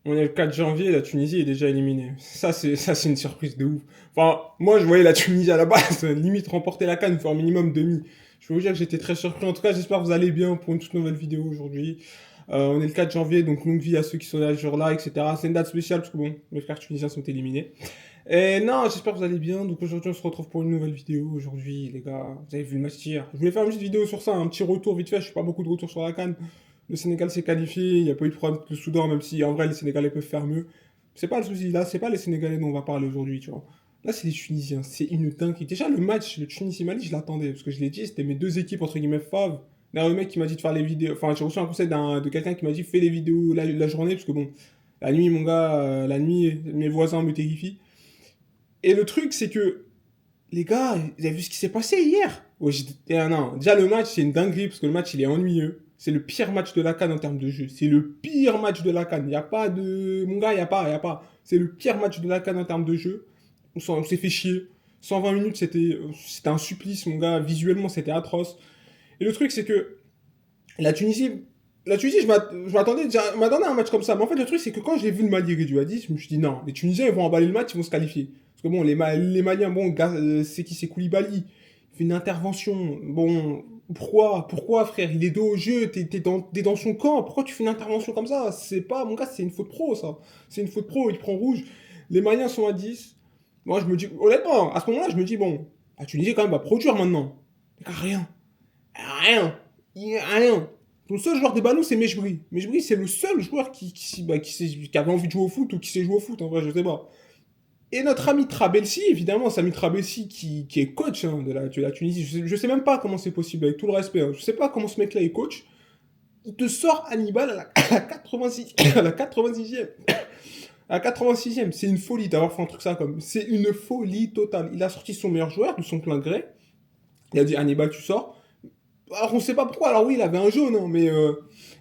On est le 4 janvier, la Tunisie est déjà éliminée. Ça, c'est une surprise de ouf. Enfin, moi, je voyais la Tunisie à la base, limite remporter la CAN, faire minimum demi. Je peux vous dire que j'étais très surpris. En tout cas, j'espère que vous allez bien pour une toute nouvelle vidéo aujourd'hui. On est le 4 janvier, donc longue vie à ceux qui sont là ce jour-là, etc. C'est une date spéciale parce que bon, mes frères tunisiens sont éliminés. Et non, j'espère que vous allez bien. Donc aujourd'hui, on se retrouve pour une nouvelle vidéo. Aujourd'hui, les gars, vous avez vu le match hier. Je voulais faire une petite vidéo sur ça, un petit retour vite fait. Je fais pas beaucoup de retours sur la CAN. Le Sénégal s'est qualifié, il n'y a pas eu de problème avec le Soudan, même si en vrai les Sénégalais peuvent faire mieux. C'est pas le souci là, c'est pas les Sénégalais dont on va parler aujourd'hui, tu vois. Là, c'est les Tunisiens, c'est une dinguerie. Déjà, le match, le Tunisie-Mali, je l'attendais, parce que je l'ai dit, c'était mes deux équipes, entre guillemets, faves. Là, le mec qui m'a dit de faire les vidéos, enfin, j'ai reçu un conseil de quelqu'un qui m'a dit, fais les vidéos la journée, parce que bon, la nuit, mon gars, la nuit, mes voisins me terrifient. Et le truc, c'est que, les gars, vous avez vu ce qui s'est passé hier? Ouais, non, déjà le match, c'est une dinguerie, parce que le match, il est ennuyeux. C'est le pire match de la CAN en termes de jeu. C'est le pire match de la CAN. Il n'y a pas de... Mon gars, il y a pas. C'est le pire match de la CAN en termes de jeu. On s'est fait chier. 120 minutes, c'était un supplice, mon gars. Visuellement, c'était atroce. Et le truc, c'est que la Tunisie... La Tunisie, je m'attendais à un match comme ça. Mais en fait, le truc, c'est que quand j'ai vu le Mali réduit à 10, je me suis dit, non, les Tunisiens, ils vont emballer le match, ils vont se qualifier. Parce que bon, les Maliens, bon, c'est qui, c'est Koulibaly. Il fait une intervention. Bon, pourquoi, frère? Il est dos au jeu, t'es dans son camp. Pourquoi tu fais une intervention comme ça? C'est pas, mon gars, c'est une faute pro, ça. C'est une faute pro, il prend rouge. Les Maliens sont à 10. Moi, je me dis, honnêtement, à ce moment-là, je me dis, bon, la Tunisie, quand même, va produire maintenant. Rien. Rien. Il y a rien. Ton seul joueur des ballons, c'est Mejbri. Mejbri, c'est le seul joueur qui avait envie de jouer au foot ou qui sait jouer au foot, en vrai, je sais pas. Et notre ami Trabelsi, évidemment, Sami Trabelsi, qui est coach hein, de la Tunisie, je sais même pas comment c'est possible, avec tout le respect. Hein. Je sais pas comment ce mec-là est coach. Il te sort Hannibal à la 86, à la 86e. À la 86e, c'est une folie d'avoir fait un truc ça comme. C'est une folie totale. Il a sorti son meilleur joueur de son plein gré. Il a dit Hannibal, tu sors. Alors on sait pas pourquoi. Alors oui, il avait un jaune, hein, mais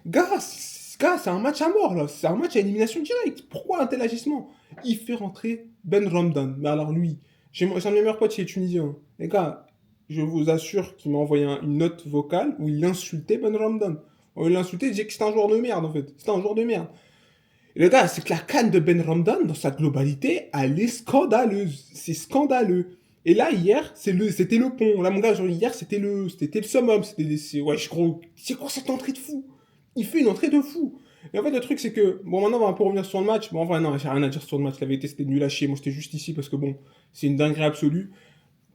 gars, c'est un match à mort là. C'est un match à élimination directe. Pourquoi un tel agissement? Il fait rentrer Ben Ramdan. Mais alors lui, c'est un de mes meilleurs potes, il est tunisien. Les gars, je vous assure qu'il m'a envoyé une note vocale où il insultait Ben Ramdan. Il l'insultait, il disait que c'était un joueur de merde en fait. C'était un joueur de merde. Et le gars, c'est que la canne de Ben Ramdan, dans sa globalité, elle est scandaleuse. C'est scandaleux. Et là, hier, c'était le pont. Là, mon gars, genre, hier, c'était le summum. Ouais, je crois, c'est quoi cette entrée de fou? Il fait une entrée de fou. Et en fait, le truc, c'est que, bon, maintenant, on va un peu revenir sur le match. Bon, en vrai, non, j'ai rien à dire sur le match. La vérité, c'était nul à chier. Moi, j'étais juste ici parce que, bon, c'est une dinguerie absolue.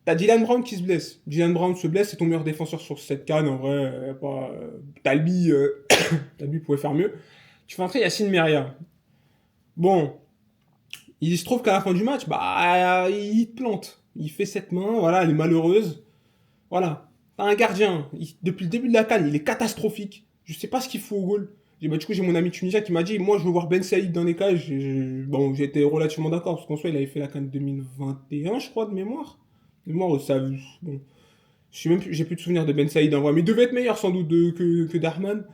T'as Dylan Brown qui se blesse. Dylan Brown se blesse, c'est ton meilleur défenseur sur cette canne. En vrai, pas, Talbi, Talbi pouvait faire mieux. Tu fais entrer Yacine Meria. Bon, il se trouve qu'à la fin du match, bah, il te plante. Il fait cette main, voilà, elle est malheureuse. Voilà. T'as un gardien, depuis le début de la CAN, il est catastrophique. Je sais pas ce qu'il faut au goal. Du coup, j'ai mon ami tunisien qui m'a dit, moi, je veux voir Ben Saïd dans les cages. Bon, j'ai été relativement d'accord, parce qu'en soi, il avait fait la CAN 2021, je crois, de mémoire. De mémoire, ça, bon. J'ai plus de souvenirs de Ben Saïd en vrai, mais il devait être meilleur sans doute que Darman.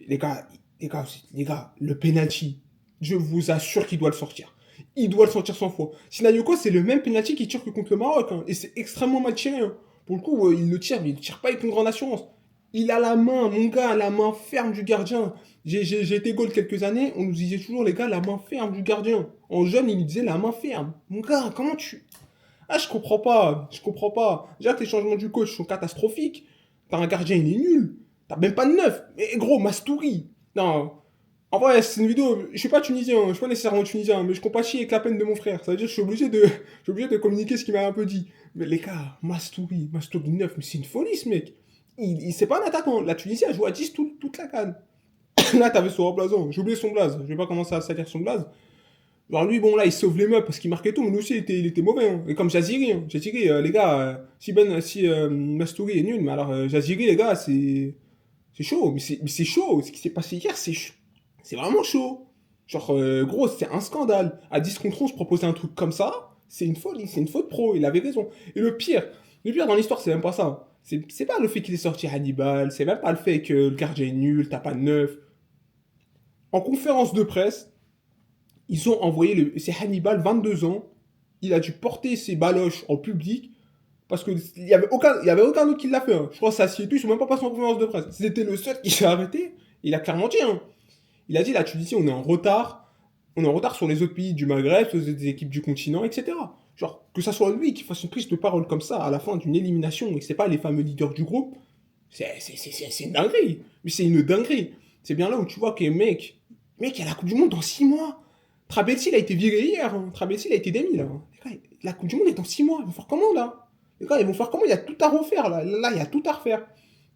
Les gars, les gars, le penalty, je vous assure qu'il doit le sortir. Il doit le sortir 100 fois. Sinayoko, c'est le même penalty qu'il tire que contre le Maroc, hein, et c'est extrêmement mal tiré. Hein. Pour le coup, il le tire, mais il ne tire pas avec une grande assurance. Il a la main, mon gars, la main ferme du gardien. J'ai été goal quelques années, on nous disait toujours, les gars, la main ferme du gardien. En jeune, il nous disait la main ferme. Mon gars, comment tu. Ah, je comprends pas, je comprends pas. Déjà que les changements du coach sont catastrophiques. T'as un gardien, il est nul. T'as même pas de neuf. Mais gros, Mastouri. Non. En vrai, c'est une vidéo. Je suis pas tunisien, je suis pas nécessairement tunisien, mais je compatis avec la peine de mon frère. Ça veut dire que je suis obligé de communiquer ce qu'il m'a un peu dit. Mais les gars, Mastouri 9, mais c'est une folie ce mec. C'est pas un attaquant. La Tunisie a joué à 10 toute la canne. Là, t'avais son remplaçant. J'ai oublié son blaze. Je vais pas commencer à salir son blaze. Alors lui, bon, là, il sauve les meubles parce qu'il marquait tout, mais lui aussi, il était mauvais. Hein. Et comme Jaziri, hein. Jaziri les gars, si Mastouri est nul, mais alors Jaziri, les gars, c'est chaud. Mais c'est chaud. Ce qui s'est passé hier, c'est vraiment chaud. Genre, gros, c'est un scandale. À 10 contre 11, proposer un truc comme ça, c'est une folie, c'est une faute pro. Il avait raison. Et le pire dans l'histoire, c'est même pas ça. C'est pas le fait qu'il est sorti Hannibal, c'est même pas le fait que le gardien est nul, t'as pas de neuf. En conférence de presse, ils ont envoyé c'est Hannibal, 22 ans. Il a dû porter ses baloches en public parce qu'il y avait aucun autre qui l'a fait. Hein. Je crois que ça s'y est tout, ils sont même pas passés en conférence de presse. C'était le seul qui s'est arrêté. Il a clairement dit. Hein. Il a dit la Tunisie, on est en retard. on est en retard sur les autres pays du Maghreb, sur les équipes du continent, etc. Genre, que ça soit lui qui fasse une prise de parole comme ça à la fin d'une élimination et que c'est pas les fameux leaders du groupe, c'est une dinguerie. Mais c'est une dinguerie. C'est bien là où tu vois que, mec, il y a la Coupe du Monde dans 6 mois. Trabelsi, il a été viré hier. Hein. Trabelsi, il a été démis, là. Les gars, la Coupe du Monde est dans 6 mois. Ils vont faire comment, là? Les gars, ils vont faire comment? Il y a tout à refaire, là. Là, il y a tout à refaire.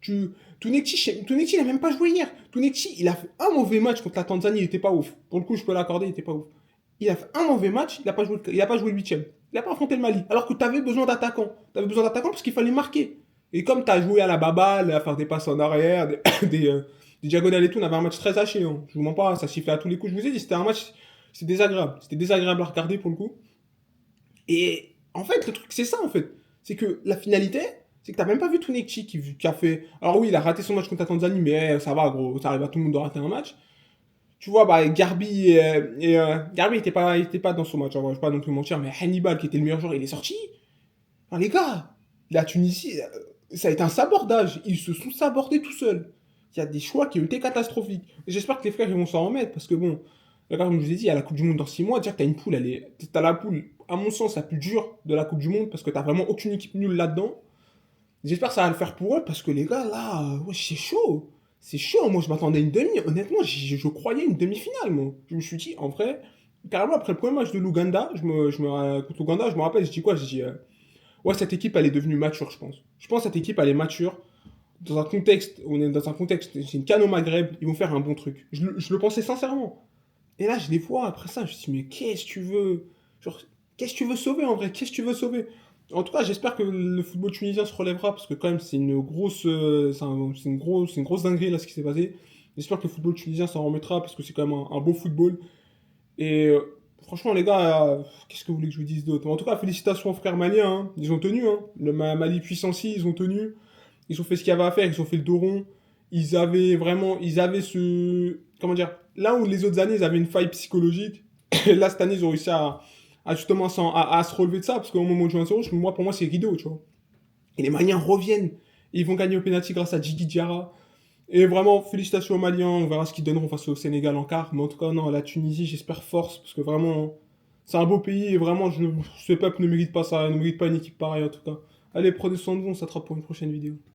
Tu... Tounekchi, il a même pas joué hier. Tounekchi, il a fait un mauvais match contre la Tanzanie, il était pas ouf. Pour le coup, je peux l'accorder, il était pas ouf. Il a fait un mauvais match, il a pas joué le huitième. Il a pas affronté le Mali. Alors que tu avais besoin d'attaquants. Tu avais besoin d'attaquants parce qu'il fallait marquer. Et comme tu as joué à la baballe, à faire des passes en arrière, des diagonales et tout, on avait un match très haché. Hein. Je vous mens pas, ça sifflait à tous les coups. Je vous ai dit, c'était un match, c'était désagréable. C'était désagréable à regarder pour le coup. Et en fait, le truc, c'est ça en fait. C'est que la finalité, c'est que t'as même pas vu Tounekchi qui a fait. Alors oui, il a raté son match contre la Tanzanie, mais ça va, gros, ça arrive à tout le monde de rater un match. Tu vois, bah, Garbi, Garbi était pas dans son match, hein, je vais pas non plus mentir, mais Hannibal, qui était le meilleur joueur, il est sorti. Enfin, les gars, la Tunisie, ça a été un sabordage. Ils se sont sabordés tout seuls. Il y a des choix qui ont été catastrophiques. Et j'espère que les frères ils vont s'en remettre parce que bon, là, comme je vous ai dit, il y a la Coupe du Monde dans 6 mois. Déjà que t'as une poule, t'as la poule, à mon sens, la plus dure de la Coupe du Monde parce que t'as vraiment aucune équipe nulle là-dedans. J'espère que ça va le faire pour eux parce que les gars, là, ouais, c'est chaud. C'est chaud. Moi, je m'attendais à une demi. Honnêtement, je croyais une demi-finale, moi. Je me suis dit, en vrai, carrément, après le premier match de l'Ouganda, contre l'Ouganda, je me rappelle, je dis quoi? Je dis, ouais, cette équipe, elle est devenue mature, je pense. Je pense que cette équipe, elle est mature. Dans un contexte, on est dans un contexte, c'est une canne au Maghreb, ils vont faire un bon truc. Je le pensais sincèrement. Et là, je les vois après ça, je me dis, mais qu'est-ce que tu veux? Genre, qu'est-ce que tu veux sauver en vrai? Qu'est-ce que tu veux sauver? En tout cas, j'espère que le football tunisien se relèvera parce que quand même, c'est une grosse, c'est une grosse dinguerie là ce qui s'est passé. J'espère que le football tunisien s'en remettra parce que c'est quand même un beau football. Et franchement, les gars, qu'est-ce que vous voulez que je vous dise d'autre? En tout cas, félicitations aux frères maliens. Hein. Ils ont tenu. Hein. Le Mali puissance, ils ont tenu. Ils ont fait ce qu'il y avait à faire. Ils ont fait le dos rond. Ils avaient ce. Comment dire? Là où les autres années, ils avaient une faille psychologique. Là, cette année, ils ont réussi à justement à se relever de ça. Parce qu'au moment où ils jouent 1-0, moi, pour moi, c'est rideau, tu vois. Et les Maliens reviennent. Et ils vont gagner au penalty grâce à Djigui Diarra. Et vraiment, félicitations aux Maliens. On verra ce qu'ils donneront face au Sénégal en quart. Mais en tout cas, non, la Tunisie, j'espère force. Parce que vraiment, c'est un beau pays. Et vraiment, ce peuple ne mérite pas ça. Ne mérite pas une équipe pareille, en tout cas. Allez, prenez soin de vous. On s'attrape pour une prochaine vidéo.